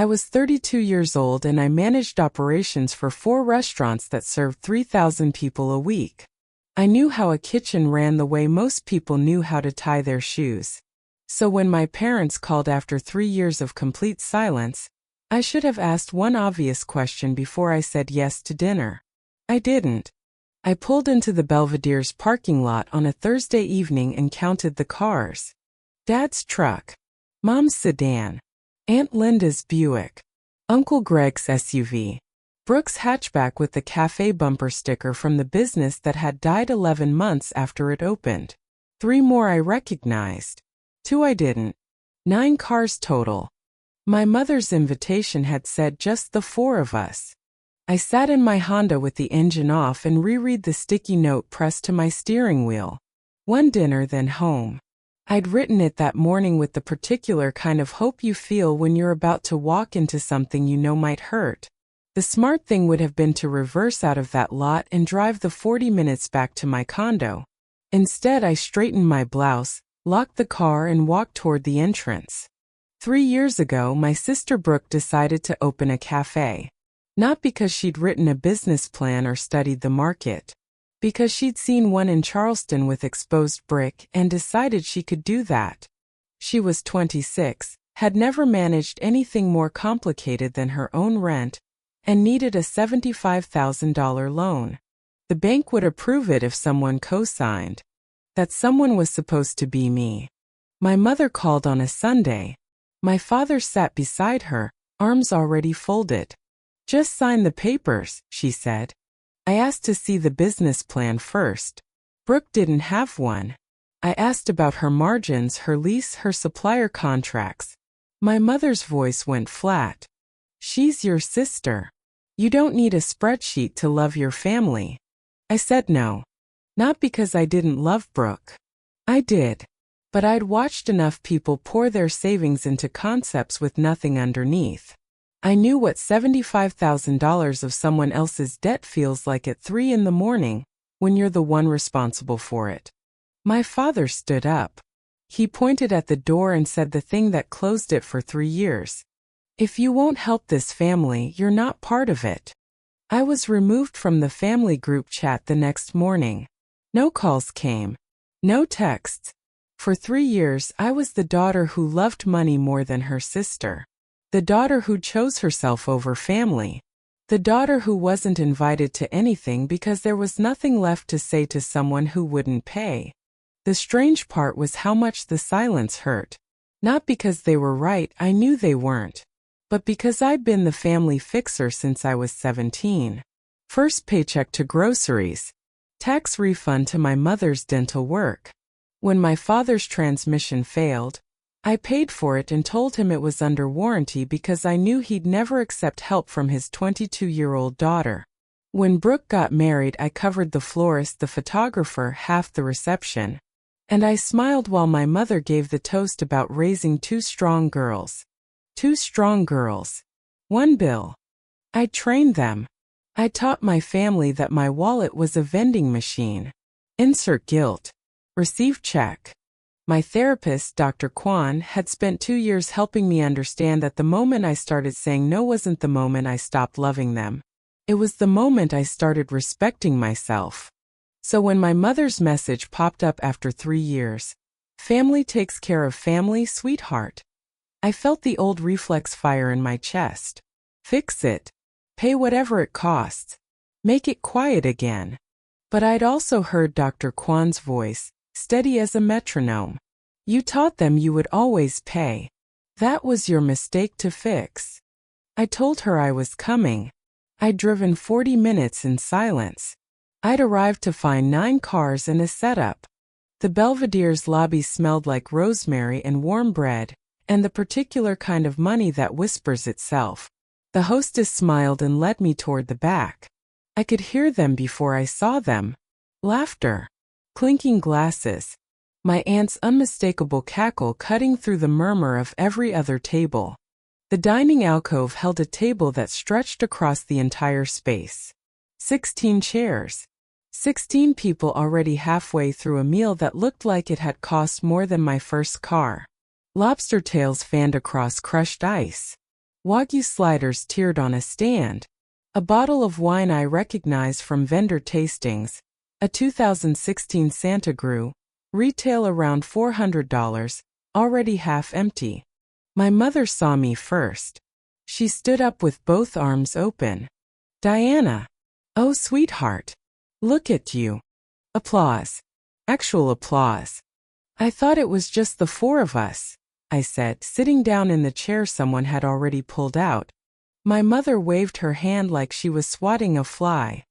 I was 32 years old and I managed operations for 4 restaurants that served 3,000 people a week. I knew how a kitchen ran the way most people knew how to tie their shoes. So when my parents called after 3 years of complete silence, I should have asked one obvious question before I said yes to dinner. I didn't. I pulled into the Belvedere's parking lot on a Thursday evening and counted the cars. Dad's truck, Mom's sedan, Aunt Linda's Buick, Uncle Greg's SUV, Brooke's hatchback with the cafe bumper sticker from the business that had died 11 months after it opened. 3 more I recognized. 2 I didn't. 9 cars total. My mother's invitation had said just the 4 of us. I sat in my Honda with the engine off and reread the sticky note pressed to my steering wheel. One dinner, then home. I'd written it that morning with the particular kind of hope you feel when you're about to walk into something you know might hurt. The smart thing would have been to reverse out of that lot and drive the 40 minutes back to my condo. Instead, I straightened my blouse, locked the car, and walked toward the entrance. 3 years ago, my sister Brooke decided to open a cafe. Not because she'd written a business plan or studied the market. Because she'd seen one in Charleston with exposed brick and decided she could do that. She was 26, had never managed anything more complicated than her own rent, and needed a $75,000 loan. The bank would approve it if someone co-signed. That someone was supposed to be me. My mother called on a Sunday. My father sat beside her, arms already folded. "Just sign the papers," she said. I asked to see the business plan first. Brooke didn't have one. I asked about her margins, her lease, her supplier contracts. My mother's voice went flat. "She's your sister. You don't need a spreadsheet to love your family." I said no. Not because I didn't love Brooke. I did. But I'd watched enough people pour their savings into concepts with nothing underneath. I knew what $75,000 of someone else's debt feels like at 3 in the morning, when you're the one responsible for it. My father stood up. He pointed at the door and said the thing that closed it for 3 years. "If you won't help this family, you're not part of it." I was removed from the family group chat the next morning. No calls came. No texts. For 3 years, I was the daughter who loved money more than her sister. The daughter who chose herself over family. The daughter who wasn't invited to anything because there was nothing left to say to someone who wouldn't pay. The strange part was how much the silence hurt. Not because they were right, I knew they weren't. But because I'd been the family fixer since I was 17. First paycheck to groceries. Tax refund to my mother's dental work. When my father's transmission failed, I paid for it and told him it was under warranty because I knew he'd never accept help from his 22-year-old daughter. When Brooke got married, I covered the florist, the photographer, half the reception. And I smiled while my mother gave the toast about raising 2 strong girls. 2 strong girls. 1 bill. I trained them. I taught my family that my wallet was a vending machine. Insert guilt. Receive check. My therapist, Dr. Kwan, had spent 2 years helping me understand that the moment I started saying no wasn't the moment I stopped loving them. It was the moment I started respecting myself. So when my mother's message popped up after 3 years, "Family takes care of family, sweetheart," I felt the old reflex fire in my chest. Fix it. Pay whatever it costs. Make it quiet again. But I'd also heard Dr. Kwan's voice, steady as a metronome. "You taught them you would always pay. That was your mistake to fix." I told her I was coming. I'd driven 40 minutes in silence. I'd arrived to find 9 cars and a setup. The Belvedere's lobby smelled like rosemary and warm bread, and the particular kind of money that whispers itself. The hostess smiled and led me toward the back. I could hear them before I saw them. Laughter. Clinking glasses. My aunt's unmistakable cackle cutting through the murmur of every other table. The dining alcove held a table that stretched across the entire space. 16 chairs. 16 people already halfway through a meal that looked like it had cost more than my first car. Lobster tails fanned across crushed ice. Wagyu sliders tiered on a stand. A bottle of wine I recognized from vendor tastings. A 2016 Santa Gru. Retail around $400, already half empty. My mother saw me first. She stood up with both arms open. Diana. Oh, sweetheart. Look at you. Applause. Actual applause. I thought it was just the four of us, I said, sitting down in the chair someone had already pulled out. My mother waved her hand like she was swatting a fly.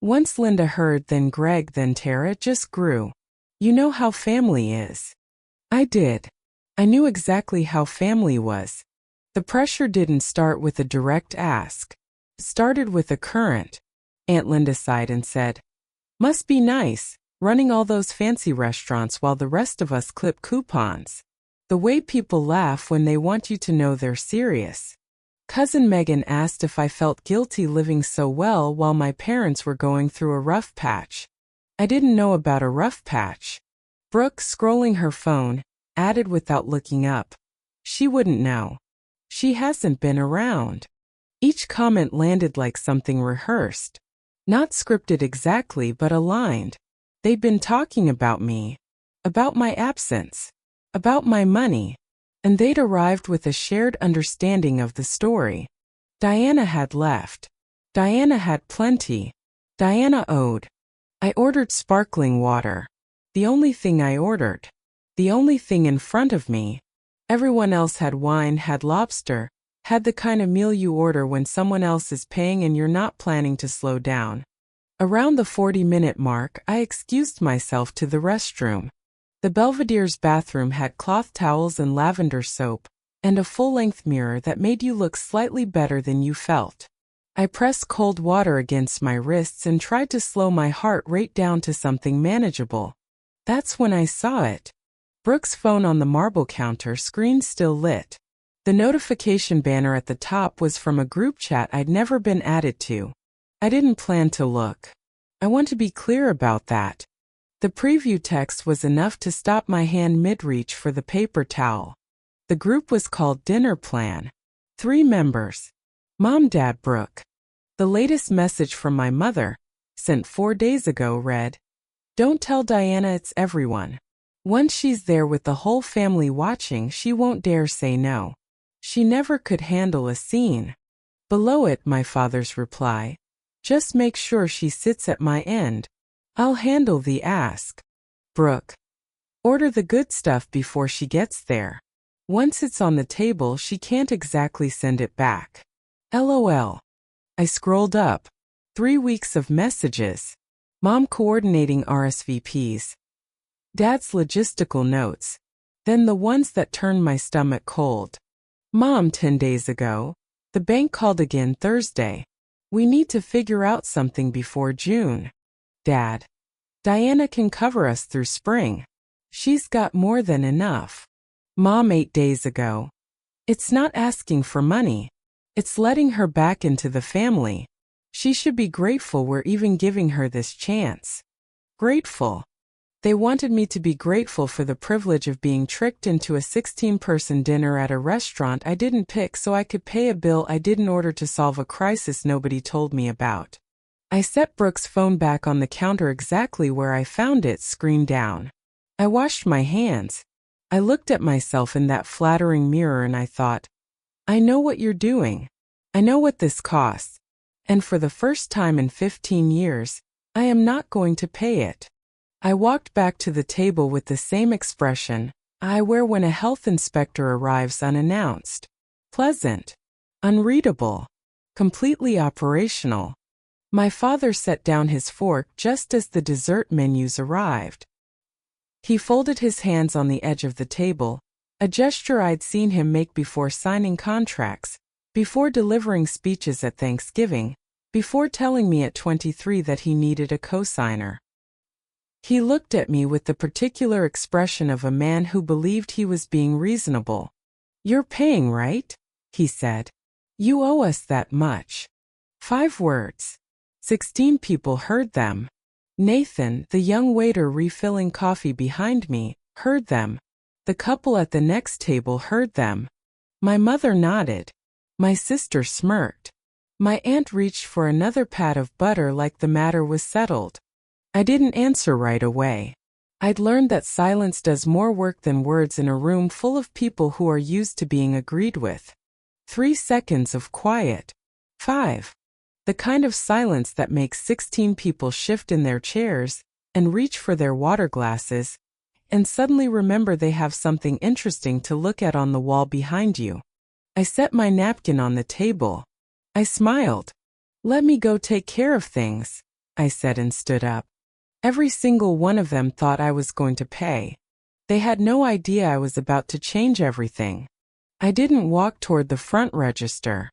Once Linda heard, then Greg, then Tara, it just grew. You know how family is. I did. I knew exactly how family was. The pressure didn't start with a direct ask. It started with a current. Aunt Linda sighed and said, "Must be nice, running all those fancy restaurants while the rest of us clip coupons. The way people laugh when they want you to know they're serious." Cousin Megan asked if I felt guilty living so well while my parents were going through a rough patch. I didn't know about a rough patch. Brooke, scrolling her phone, added without looking up, "She wouldn't know. She hasn't been around." Each comment landed like something rehearsed. Not scripted exactly, but aligned. They'd been talking about me, about my absence, about my money, and they'd arrived with a shared understanding of the story. Diana had left. Diana had plenty. Diana owed. I ordered sparkling water. The only thing I ordered. The only thing in front of me. Everyone else had wine, had lobster, had the kind of meal you order when someone else is paying and you're not planning to slow down. Around the 40-minute mark, I excused myself to the restroom. The Belvedere's bathroom had cloth towels and lavender soap, and a full-length mirror that made you look slightly better than you felt. I pressed cold water against my wrists and tried to slow my heart rate down to something manageable. That's when I saw it. Brooke's phone on the marble counter, screen still lit. The notification banner at the top was from a group chat I'd never been added to. I didn't plan to look. I want to be clear about that. The preview text was enough to stop my hand mid-reach for the paper towel. The group was called Dinner Plan. 3 members. Mom, Dad, Brooke. The latest message from my mother, sent 4 days ago, read, "Don't tell Diana it's everyone. Once she's there with the whole family watching, she won't dare say no. She never could handle a scene." Below it, my father's reply, "Just make sure she sits at my end. I'll handle the ask. Brooke. Order the good stuff before she gets there. Once it's on the table, she can't exactly send it back. LOL." I scrolled up. 3 weeks of messages. Mom coordinating RSVPs. Dad's logistical notes. Then the ones that turned my stomach cold. Mom, 10 days ago. The bank called again Thursday. We need to figure out something before June. Dad. Diana can cover us through spring. She's got more than enough. Mom, 8 days ago. It's not asking for money. It's letting her back into the family. She should be grateful we're even giving her this chance. Grateful. They wanted me to be grateful for the privilege of being tricked into a 16-person dinner at a restaurant I didn't pick so I could pay a bill I didn't order to solve a crisis nobody told me about. I set Brooke's phone back on the counter exactly where I found it, screen down. I washed my hands. I looked at myself in that flattering mirror and I thought, I know what you're doing. I know what this costs. And for the first time in 15 years, I am not going to pay it. I walked back to the table with the same expression I wear when a health inspector arrives unannounced. Pleasant. Unreadable. Completely operational. My father set down his fork just as the dessert menus arrived. He folded his hands on the edge of the table, a gesture I'd seen him make before signing contracts, before delivering speeches at Thanksgiving, before telling me at 23 that he needed a cosigner. He looked at me with the particular expression of a man who believed he was being reasonable. "You're paying, right?" he said. "You owe us that much." 5 words. 16 people heard them. Nathan, the young waiter refilling coffee behind me, heard them. The couple at the next table heard them. My mother nodded. My sister smirked. My aunt reached for another pat of butter like the matter was settled. I didn't answer right away. I'd learned that silence does more work than words in a room full of people who are used to being agreed with. 3 seconds of quiet. 5. The kind of silence that makes 16 people shift in their chairs and reach for their water glasses and suddenly remember they have something interesting to look at on the wall behind you. I set my napkin on the table. I smiled. "Let me go take care of things," I said and stood up. Every single one of them thought I was going to pay. They had no idea I was about to change everything. I didn't walk toward the front register.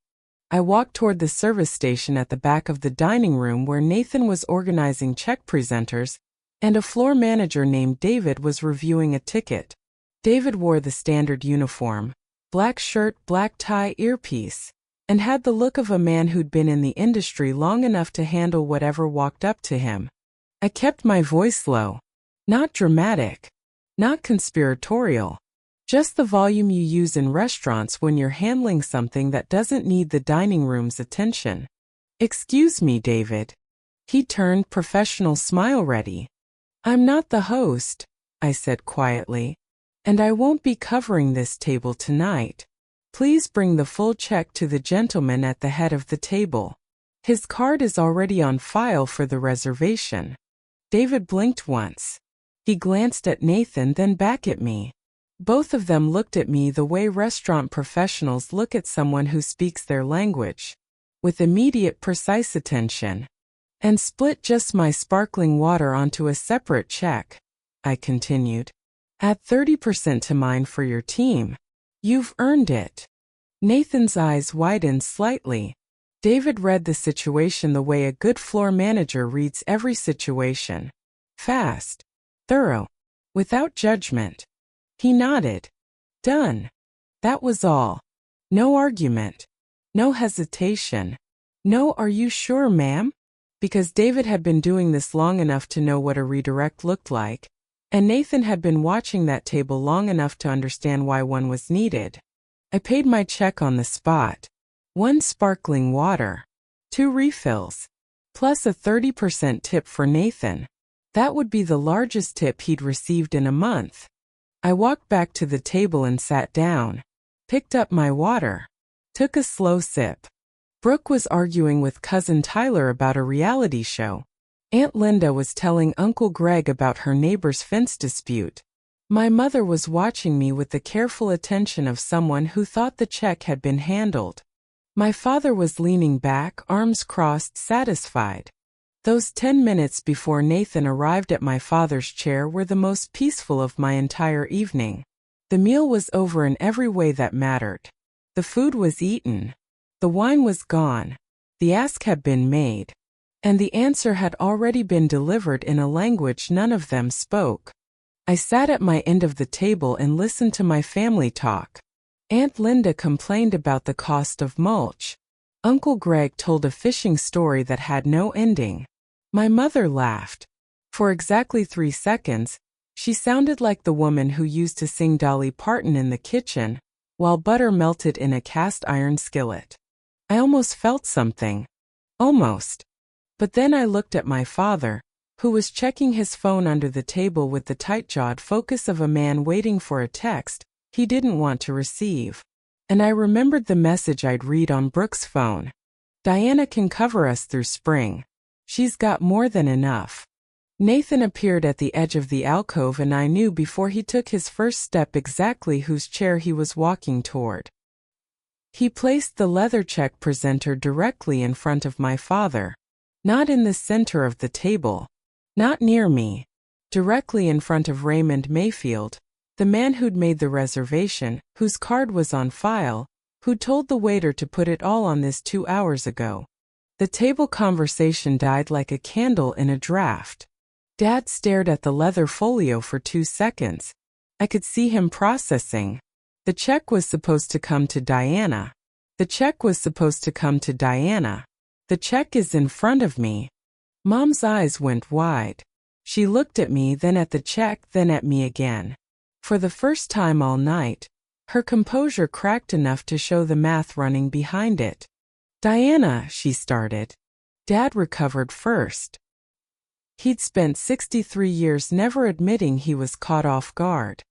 I walked toward the service station at the back of the dining room where Nathan was organizing check presenters and a floor manager named David was reviewing a ticket. David wore the standard uniform, black shirt, black tie, earpiece, and had the look of a man who'd been in the industry long enough to handle whatever walked up to him. I kept my voice low. Not dramatic. Not conspiratorial. Just the volume you use in restaurants when you're handling something that doesn't need the dining room's attention. "Excuse me, David." He turned, professional smile ready. "I'm not the host," I said quietly, "and I won't be covering this table tonight. Please bring the full check to the gentleman at the head of the table. His card is already on file for the reservation." David blinked once. He glanced at Nathan, then back at me. Both of them looked at me the way restaurant professionals look at someone who speaks their language, with immediate, precise attention. "And split just my sparkling water onto a separate check," I continued. "Add 30% to mine for your team. You've earned it." Nathan's eyes widened slightly. David read the situation the way a good floor manager reads every situation. Fast. Thorough. Without judgment. He nodded. "Done." That was all. No argument. No hesitation. No "Are you sure, ma'am?" Because David had been doing this long enough to know what a redirect looked like, and Nathan had been watching that table long enough to understand why one was needed. I paid my check on the spot. 1 sparkling water. 2 refills. Plus a 30% tip for Nathan. That would be the largest tip he'd received in a month. I walked back to the table and sat down. Picked up my water. Took a slow sip. Brooke was arguing with Cousin Tyler about a reality show. Aunt Linda was telling Uncle Greg about her neighbor's fence dispute. My mother was watching me with the careful attention of someone who thought the check had been handled. My father was leaning back, arms crossed, satisfied. Those 10 minutes before Nathan arrived at my father's chair were the most peaceful of my entire evening. The meal was over in every way that mattered. The food was eaten. The wine was gone. The ask had been made. And the answer had already been delivered in a language none of them spoke. I sat at my end of the table and listened to my family talk. Aunt Linda complained about the cost of mulch. Uncle Greg told a fishing story that had no ending. My mother laughed. For exactly 3 seconds, she sounded like the woman who used to sing Dolly Parton in the kitchen, while butter melted in a cast iron skillet. I almost felt something. Almost. But then I looked at my father, who was checking his phone under the table with the tight-jawed focus of a man waiting for a text he didn't want to receive. And I remembered the message I'd read on Brooke's phone. "Diana can cover us through spring. She's got more than enough." Nathan appeared at the edge of the alcove and I knew before he took his first step exactly whose chair he was walking toward. He placed the leather check presenter directly in front of my father. Not in the center of the table. Not near me. Directly in front of Raymond Mayfield, the man who'd made the reservation, whose card was on file, who told the waiter to put it all on this 2 hours ago. The table conversation died like a candle in a draft. Dad stared at the leather folio for 2 seconds. I could see him processing. The check was supposed to come to Diana. The check was supposed to come to Diana. The check is in front of me. Mom's eyes went wide. She looked at me, then at the check, then at me again. For the first time all night, Her composure cracked enough to show the math running behind it. Diana, she started. Dad recovered first. He'd spent 63 years never admitting he was caught off guard.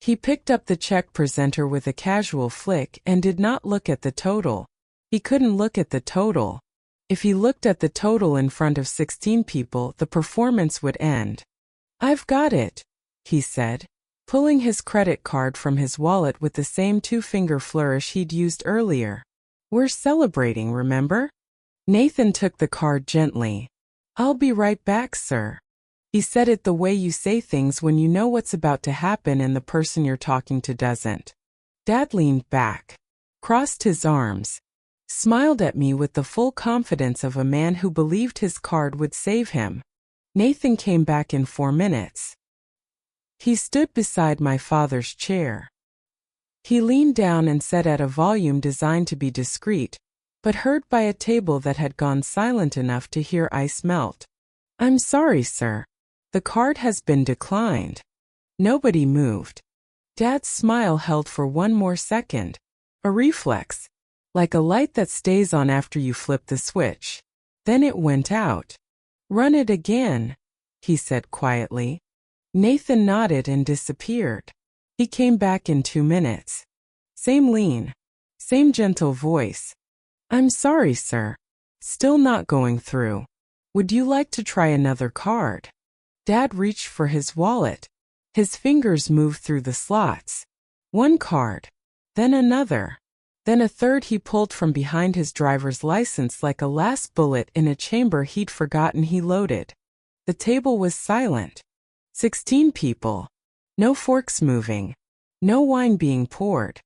He picked up the check presenter with a casual flick and did not look at the total. He couldn't look at the total. If he looked at the total in front of 16 people, the performance would end. I've got it, he said, pulling his credit card from his wallet with the same two-finger flourish he'd used earlier. We're celebrating, remember? Nathan took the card gently. I'll be right back, sir. He said it the way you say things when you know what's about to happen and the person you're talking to doesn't. Dad leaned back, crossed his arms, smiled at me with the full confidence of a man who believed his card would save him. Nathan came back in 4 minutes. He stood beside my father's chair. He leaned down and said at a volume designed to be discreet, but heard by a table that had gone silent enough to hear ice melt. I'm sorry, sir. The card has been declined. Nobody moved. Dad's smile held for 1 more second. A reflex, like a light that stays on after you flip the switch. Then it went out. Run it again, he said quietly. Nathan nodded and disappeared. He came back in 2 minutes. Same lean, same gentle voice. I'm sorry, sir. Still not going through. Would you like to try another card? Dad reached for his wallet. His fingers moved through the slots. 1 card, then another, then a third he pulled from behind his driver's license like a last bullet in a chamber he'd forgotten he loaded. The table was silent. 16 people. No forks moving. No wine being poured.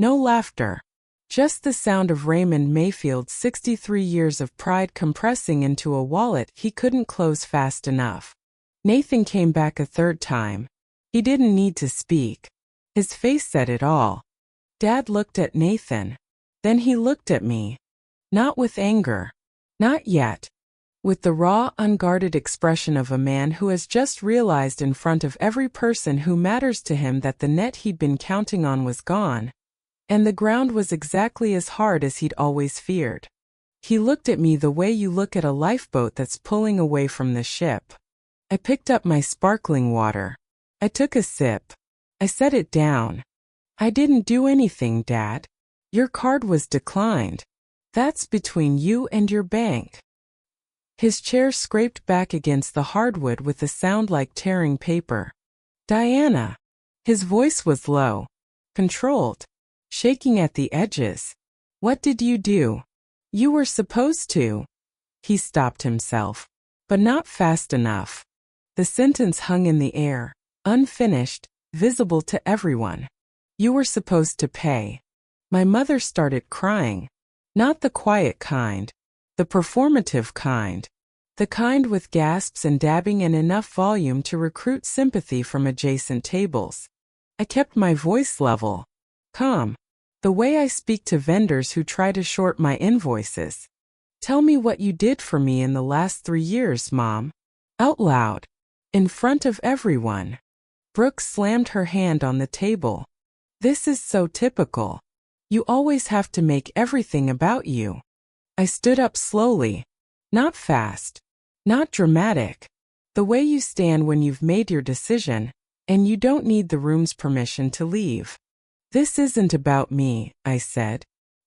No laughter. Just the sound of Raymond Mayfield's 63 years of pride compressing into a wallet he couldn't close fast enough. Nathan came back a 3rd time. He didn't need to speak. His face said it all. Dad looked at Nathan. Then he looked at me. Not with anger. Not yet. With the raw, unguarded expression of a man who has just realized in front of every person who matters to him that the net he'd been counting on was gone, and the ground was exactly as hard as he'd always feared. He looked at me the way you look at a lifeboat that's pulling away from the ship. I picked up my sparkling water. I took a sip. I set it down. I didn't do anything, Dad. Your card was declined. That's between you and your bank. His chair scraped back against the hardwood with a sound like tearing paper. Diana. His voice was low, controlled, shaking at the edges. What did you do? You were supposed to. He stopped himself, but not fast enough. The sentence hung in the air, unfinished, visible to everyone. You were supposed to pay. My mother started crying. Not the quiet kind. The performative kind. The kind with gasps and dabbing and enough volume to recruit sympathy from adjacent tables. I kept my voice level. Calm. The way I speak to vendors who try to short my invoices. Tell me what you did for me in the last 3 years, Mom. Out loud. In front of everyone. Brooke slammed her hand on the table. This is so typical. You always have to make everything about you. I stood up slowly. Not fast. Not dramatic. The way you stand when you've made your decision, and you don't need the room's permission to leave. This isn't about me, I said.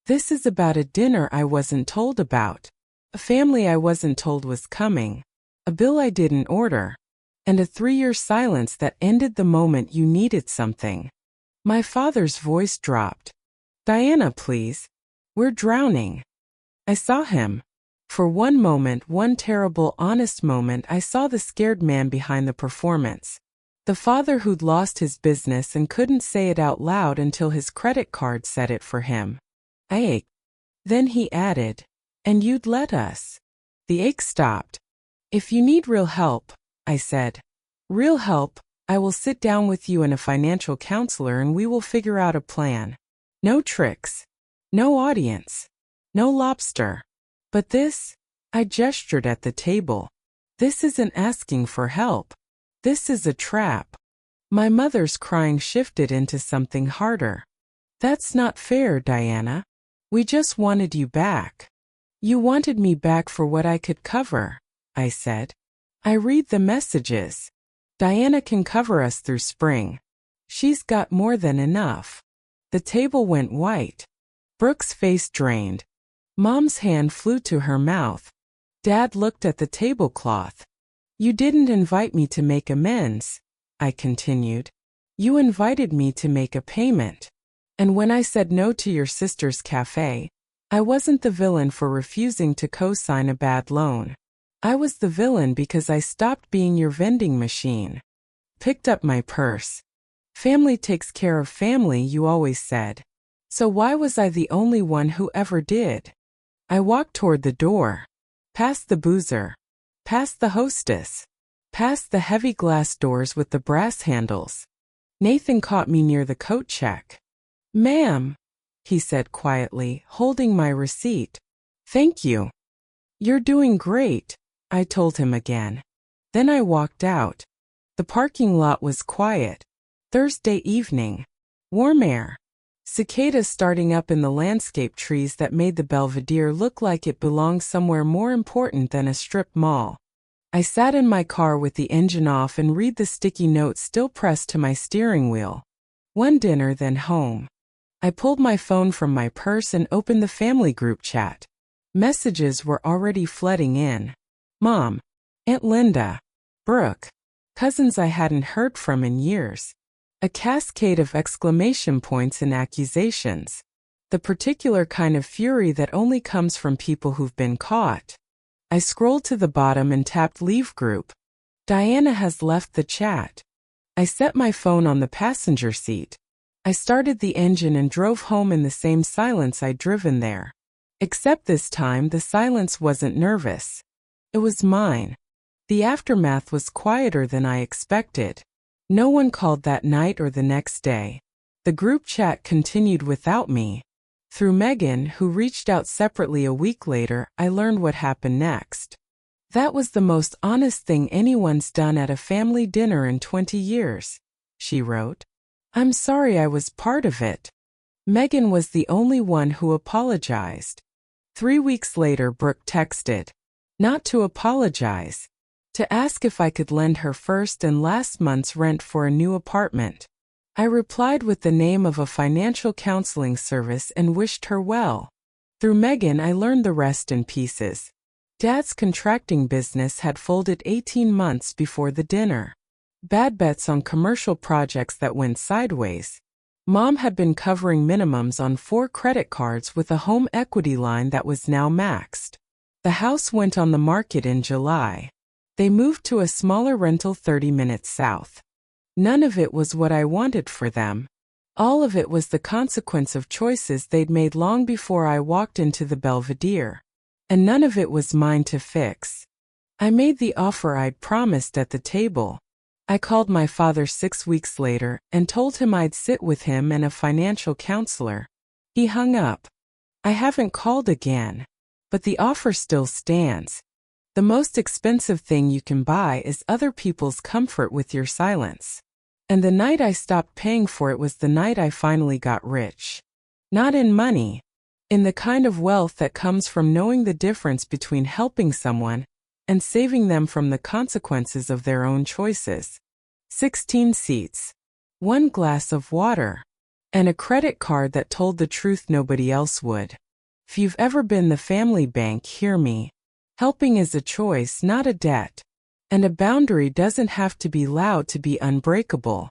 This is about a dinner I wasn't told about. A family I wasn't told was coming. A bill I didn't order. And a 3-year silence that ended the moment you needed something. My father's voice dropped. Diana, please. We're drowning. I saw him. For one moment, one terrible, honest moment, I saw the scared man behind the performance. The father who'd lost his business and couldn't say it out loud until his credit card said it for him. I ached. Then he added, and you'd let us. The ache stopped. If you need real help, I said. Real help, I will sit down with you and a financial counselor and we will figure out a plan. No tricks. No audience. No lobster. But this, I gestured at the table. This isn't asking for help. This is a trap. My mother's crying shifted into something harder. That's not fair, Diana. We just wanted you back. You wanted me back for what I could cover, I said. I read the messages. Diana can cover us through spring. She's got more than enough. The table went white. Brooke's face drained. Mom's hand flew to her mouth. Dad looked at the tablecloth. You didn't invite me to make amends, I continued. You invited me to make a payment. And when I said no to your sister's cafe, I wasn't the villain for refusing to co-sign a bad loan. I was the villain because I stopped being your vending machine. Picked up my purse. Family takes care of family, you always said. So why was I the only one who ever did? I walked toward the door. Past the boozer. Past the hostess. Past the heavy glass doors with the brass handles. Nathan caught me near the coat check. Ma'am, he said quietly, holding my receipt. Thank you. You're doing great, I told him again. Then I walked out. The parking lot was quiet. Thursday evening. Warm air. Cicadas starting up in the landscape trees that made the Belvedere look like it belonged somewhere more important than a strip mall. I sat in my car with the engine off and read the sticky notes still pressed to my steering wheel. One dinner, then home. I pulled my phone from my purse and opened the family group chat. Messages were already flooding in. Mom, Aunt Linda, Brooke, cousins I hadn't heard from in years. A cascade of exclamation points and accusations. The particular kind of fury that only comes from people who've been caught. I scrolled to the bottom and tapped Leave Group. Diana has left the chat. I set my phone on the passenger seat. I started the engine and drove home in the same silence I'd driven there. Except this time the silence wasn't nervous. It was mine. The aftermath was quieter than I expected. No one called that night or the next day. The group chat continued without me. Through Megan, who reached out separately a week later, I learned what happened next. That was the most honest thing anyone's done at a family dinner in 20 years, she wrote. I'm sorry I was part of it. Megan was the only one who apologized. 3 weeks later, Brooke texted. Not to apologize. To ask if I could lend her first and last month's rent for a new apartment. I replied with the name of a financial counseling service and wished her well. Through Megan, I learned the rest in pieces. Dad's contracting business had folded 18 months before the dinner. Bad bets on commercial projects that went sideways. Mom had been covering minimums on 4 credit cards with a home equity line that was now maxed. The house went on the market in July. They moved to a smaller rental 30 minutes south. None of it was what I wanted for them. All of it was the consequence of choices they'd made long before I walked into the Belvedere. And none of it was mine to fix. I made the offer I'd promised at the table. I called my father 6 weeks later and told him I'd sit with him and a financial counselor. He hung up. I haven't called again. But the offer still stands. The most expensive thing you can buy is other people's comfort with your silence. And the night I stopped paying for it was the night I finally got rich. Not in money. In the kind of wealth that comes from knowing the difference between helping someone and saving them from the consequences of their own choices. 16 seats. 1 glass of water. And a credit card that told the truth nobody else would. If you've ever been the family bank, hear me. Helping is a choice, not a debt. And a boundary doesn't have to be loud to be unbreakable.